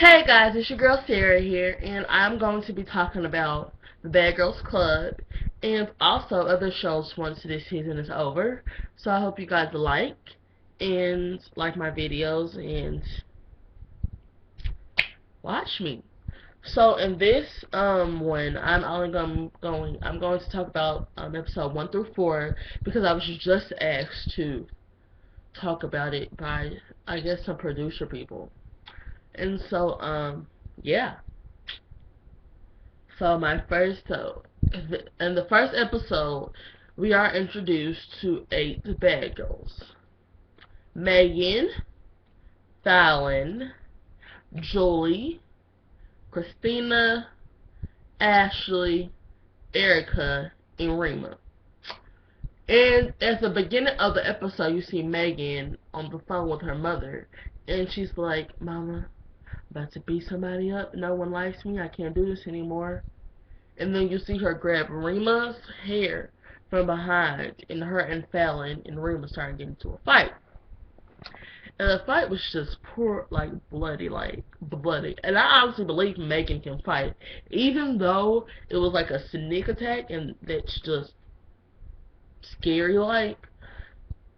Hey guys, it's your girl Sarah here, and I'm going to be talking about the Bad Girls Club and also other shows once this season is over. So I hope you guys like my videos and watch me. So in this one, I'm going to talk about episode 1 through 4 because I was just asked to talk about it by I guess some producer people. And so yeah. So in the first episode, we are introduced to 8 bad girls: Megan, Fallon, Julie, Christina, Ashley, Erica, and Rima. And at the beginning of the episode, you see Megan on the phone with her mother, and she's like, "Mama, I'm about to beat somebody up. No one likes me. I can't do this anymore." And then you see her grab Rima's hair from behind, and her and Fallon and Rima started getting into a fight. And the fight was just poor, like bloody. And I honestly believe Megan can fight, even though it was like a sneak attack, and that's just scary. Like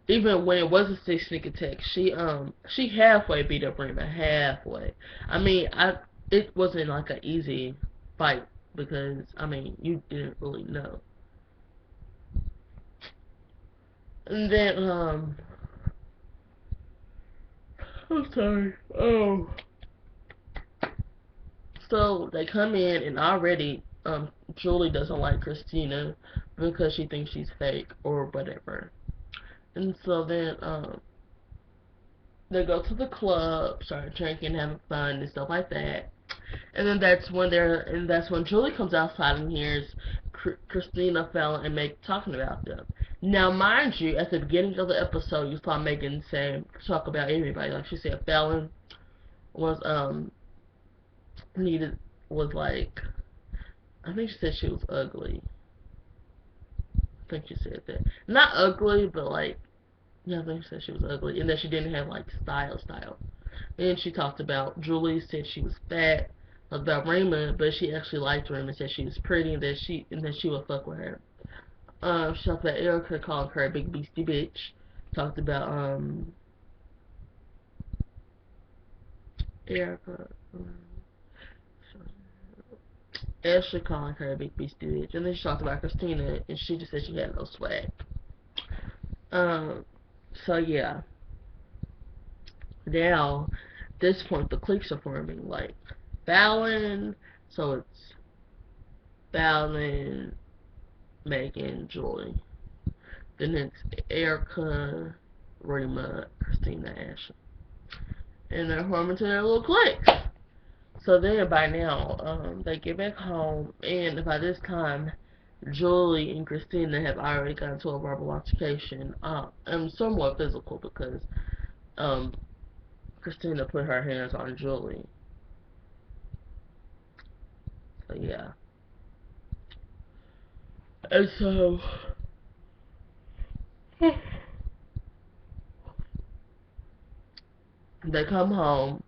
even when it was a sneak attack, she halfway beat up Rima, halfway. I mean, it wasn't like an easy fight because I mean you didn't really know. And then I'm sorry. So they come in and already Julie doesn't like Christina because she thinks she's fake or whatever. And so then they go to the club, start drinking, having fun and stuff like that. And then that's when Julie comes outside and hears Christina, Fallon, and Meg talking about them. Now, mind you, at the beginning of the episode, you saw Megan talk about everybody. Like she said, Fallon was needed was like, I think she said she was ugly. I think she said that. Not ugly, but like, yeah, I think she said she was ugly, and that she didn't have like style. And she talked about Julie said she was fat, about Raymond, but she actually liked Raymond, said she was pretty, and that she would fuck with her. She talked about Erica calling her a big beastie bitch. Talked about Erica. Ashley calling her a big beastie bitch, and then she talked about Christina, and she just said she had no swag. Um, so yeah. Now, at this point, the cliques are forming. Like Fallon, so it's Fallon, Megan, Julie. Then it's Erica, Rima, Christina, Ashley. And they're forming to their little cliques. So then by now, they get back home, and by this time, Julie and Christina have already gotten to a verbal altercation, and somewhat physical because um, Christina put her hands on Julie. So yeah. And so they come home,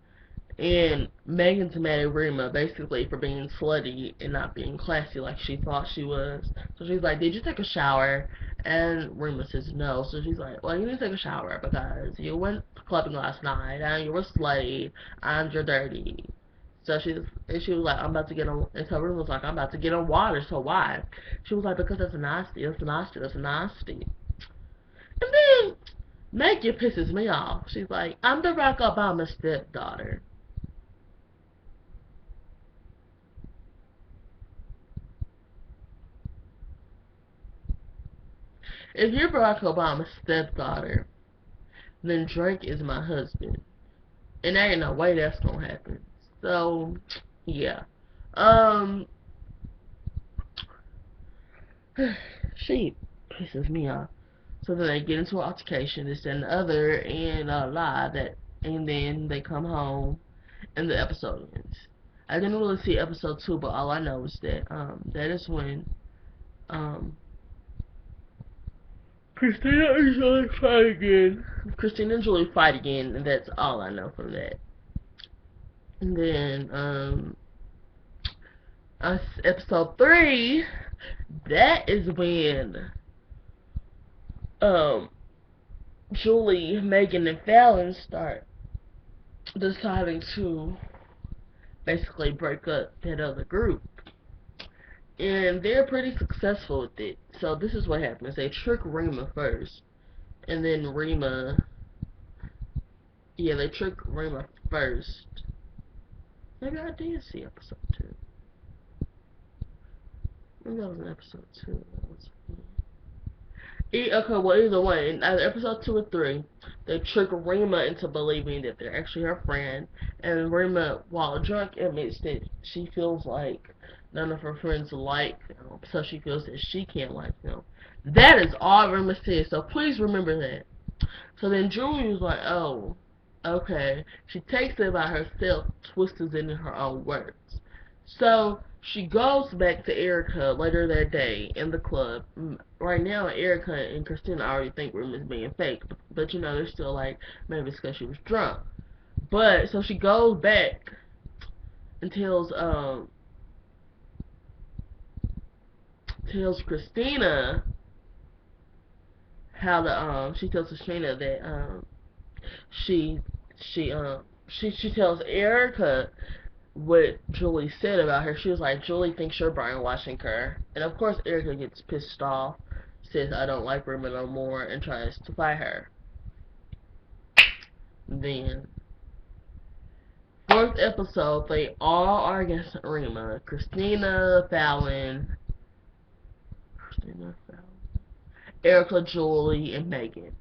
and Megan's mad at Rima basically for being slutty and not being classy like she thought she was. So she's like, "Did you take a shower?" And Rima says no. So she's like, "Well, you didn't take a shower because you went clubbing last night and you were slutty and you're dirty." So she was like, "I'm about to get on," and so Rima was like, "I'm about to get on water, so why?" She was like, "Because that's nasty. And then Megan pisses me off. She's like, "I'm Barack Obama's stepdaughter." If you're Barack Obama's stepdaughter, then Drake is my husband. And there ain't no way that's gonna happen. So, yeah. Um, she pisses me off. So then they get into an altercation, this and the other, and lie that, and then they come home, and the episode ends. I didn't really see episode 2, but all I know is that, that is when, um, Christina and Julie fight again. Christina and Julie fight again, and that's all I know from that. And then, episode 3, that is when, um, Julie, Megan, and Fallon start deciding to basically break up that other group. And they're pretty successful with it. So this is what happens. They trick Rima first. And then they trick Rima first. Maybe I did see episode 2. Maybe that was in episode 2. Okay, well, either way, in either episode 2 or 3, they trick Rima into believing that they're actually her friend, and Rima, while drunk, admits that she feels like none of her friends like them, so she feels that she can't like them. That is all Rima says, so please remember that. So then Julie's like, oh, okay. She takes it by herself, twists it in her own words. So she goes back to Erica later that day in the club. Right now, Erica and Christina already think Rima's being fake, but they're still like, maybe it's because she was drunk. But so she goes back and tells Christina how she tells Christina that she she tells Erica what Julie said about her. She was like, Julie thinks you're brainwashing her. And of course Erica gets pissed off, says I don't like Rima no more, and tries to fight her. Then, 4th episode, they all are against Rima. Christina, Fallon, Erica, Julie, and Megan.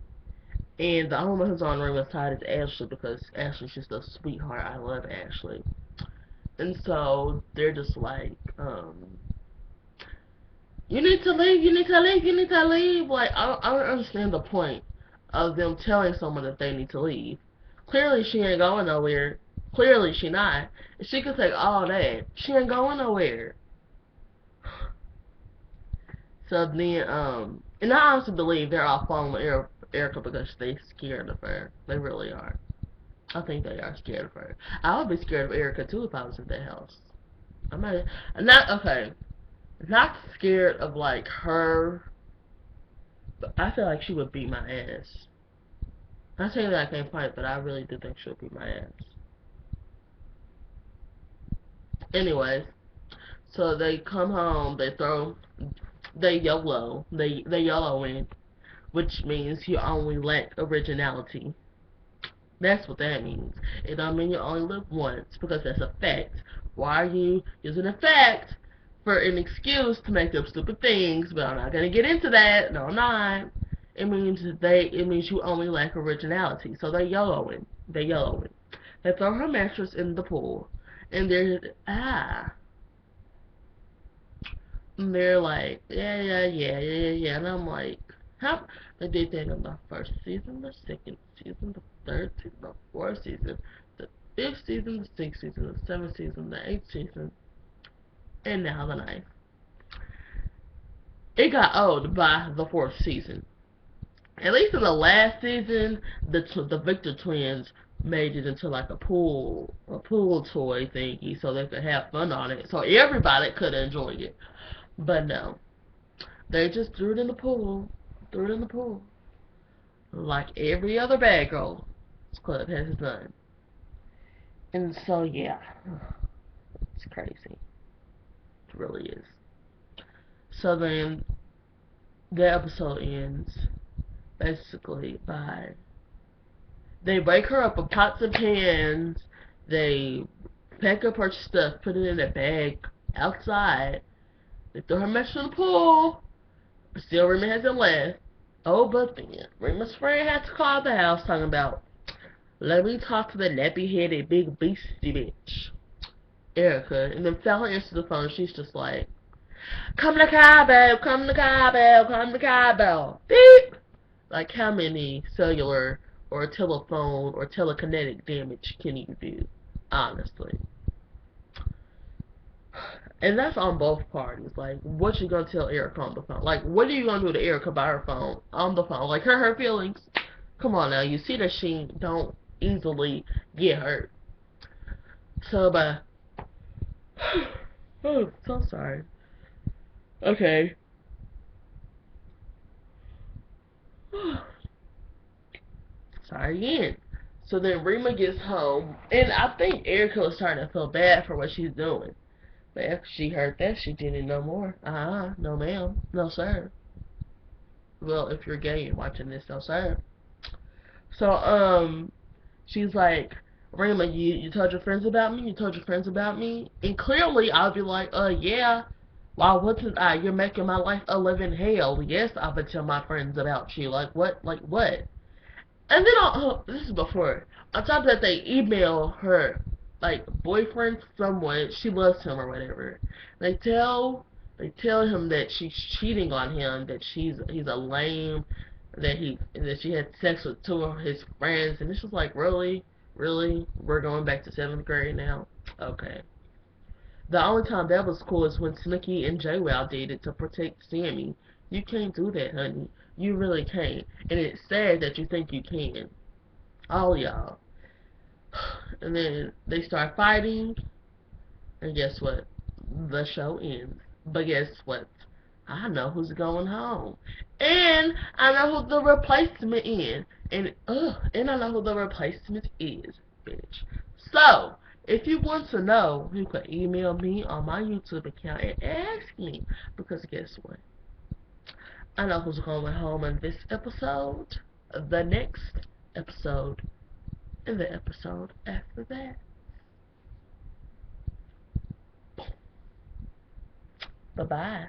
And the only one who's on Rima's side is Ashley, because Ashley's just a sweetheart. I love Ashley. And so they're just like, you need to leave, you need to leave, you need to leave. Like, I don't understand the point of them telling someone that they need to leave. Clearly she ain't going nowhere. Clearly she not. And she could take all that. She ain't going nowhere. So then, and I honestly believe they're all following Erica because they're scared of her. They really are. I think they are scared of her. I would be scared of Erica too if I was in that house. I'm not scared of like her, but I feel like she would beat my ass. Not saying that I can't fight, but I really do think she'll beat my ass. Anyways, so they come home, they YOLOing, which means you only lack originality. That's what that means. It don't mean you only live once, because that's a fact. Why are you using a fact for an excuse to make up stupid things? But I'm not gonna get into that. No, I'm not. It means you only lack originality. So they YOLOing. They throw her mattress in the pool, and they're like, yeah, and I'm like, how? They did that in the 1st season, the 2nd season, the 3rd season, the 4th season, the 5th season, the 6th season, the 7th season, the 8th season, and now the 9th. It got old by the 4th season. At least in the last season, the Victor twins made it into like a pool toy thingy, so they could have fun on it, so everybody could enjoy it. But no, they just threw it in the pool. Like every other bad girl this club has done. And so, yeah. It's crazy. It really is. So then, the episode ends basically by they break her up with pots and pans. They pack up her stuff, put it in a bag outside. They throw her mess in the pool. Still, Rima hasn't left. Oh, but then Rima's friend had to call the house talking about, let me talk to the nappy-headed big beastie bitch, Erica. And then Fallon answers the phone. She's just like, come to Cabo, come to Cabo, come to Cabo. Beep. Like, how many cellular or telephone or telekinetic damage can you do? Honestly. And that's on both parties. Like, what you gonna tell Erica on the phone? Like, what are you gonna do to Erica by her phone, on the phone? Like, hurt her feelings? Come on now, you see that she don't easily get hurt. So, oh, so sorry. Okay. Sorry again. So then Rima gets home, and I think Erica was starting to feel bad for what she's doing. But after she heard that, she didn't no more. No ma'am. No sir. Well, if you're gay and watching this, no sir. So, she's like, Rima, you told your friends about me? You told your friends about me? And clearly, I'll be like, yeah. Why wouldn't I? You're making my life a living hell. Yes, I would tell my friends about you. Like, what? Like, what? And then, this is before. On top of that, they email her, like, boyfriend, someone, she loves him or whatever. They tell him that she's cheating on him, that he's a lame, that she had sex with two of his friends, and it's just like, really? Really? We're going back to 7th grade now? Okay. The only time that was cool is when Snooki and JWoww did it to protect Sammy. You can't do that, honey. You really can't. And it's sad that you think you can. All y'all. And then they start fighting, and guess what? The show ends. But guess what? I know who's going home. And I know who the replacement is. And I know who the replacement is, bitch. So, if you want to know, you can email me on my YouTube account and ask me. Because guess what? I know who's going home in this episode, the next episode, and the episode after that. Bye-bye.